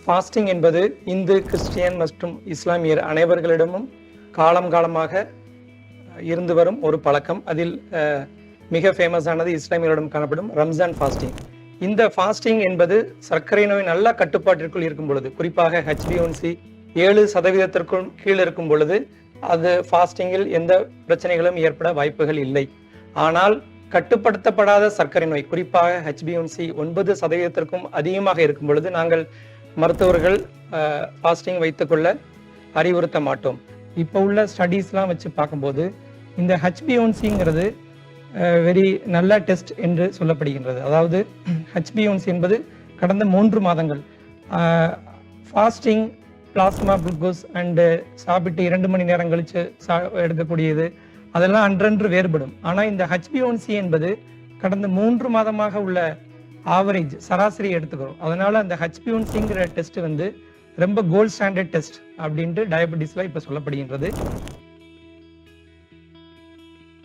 Fasting என்பது Hindu, Christian மற்றும் இஸ்லாமியர் அனைவர்களிடமும் காலம் காலமாக இருந்து வரும் ஒரு பழக்கம். அதில் மிக ஃபேமஸானது இஸ்லாமியரிடம் காணப்படும் ரம்ஜான் ஃபாஸ்டிங். இந்த ஃபாஸ்டிங் என்பது சர்க்கரை நோய் நல்ல கட்டுப்பாட்டிற்குள் இருக்கும் பொழுது, குறிப்பாக HbA1c 7% கீழ் இருக்கும் பொழுது அது ஃபாஸ்டிங்கில் எந்த பிரச்சனைகளும் ஏற்பட வாய்ப்புகள் இல்லை. ஆனால் கட்டுப்படுத்தப்படாத சர்க்கரை நோய், குறிப்பாக HbA1c 9% அதிகமாக இருக்கும் பொழுது நாங்கள் மருத்துவர்கள் ஃபாஸ்டிங் வைத்துக்கொள்ள அறிவுறுத்த மாட்டோம். இப்போ உள்ள ஸ்டடீஸ்லாம் வச்சு பார்க்கும்போது இந்த HbA1cங்கிறது வெரி நல்ல டெஸ்ட் என்று சொல்லப்படுகின்றது. அதாவது HbA1c என்பது கடந்த 3 மாதங்கள் ஃபாஸ்டிங், பிளாஸ்மா குளுக்கோஸ் அண்டு சாப்பிட்டு 2 மணி நேரம் கழிச்சு எடுக்கக்கூடியது, அதெல்லாம் அன்றன்று வேறுபடும். ஆனால் இந்த HbA1c என்பது கடந்த 3 மாதமாக உள்ள ஆவரேஜ் சராசரி எடுத்துக்கிறோம். அதனால அந்த HbA1cங்கிற டெஸ்ட் ரொம்ப கோல்ட் ஸ்டாண்டர்ட் டெஸ்ட் அப்படின்ட்டு டயபெட்டிஸ்ல இப்போ சொல்லப்படுகின்றது.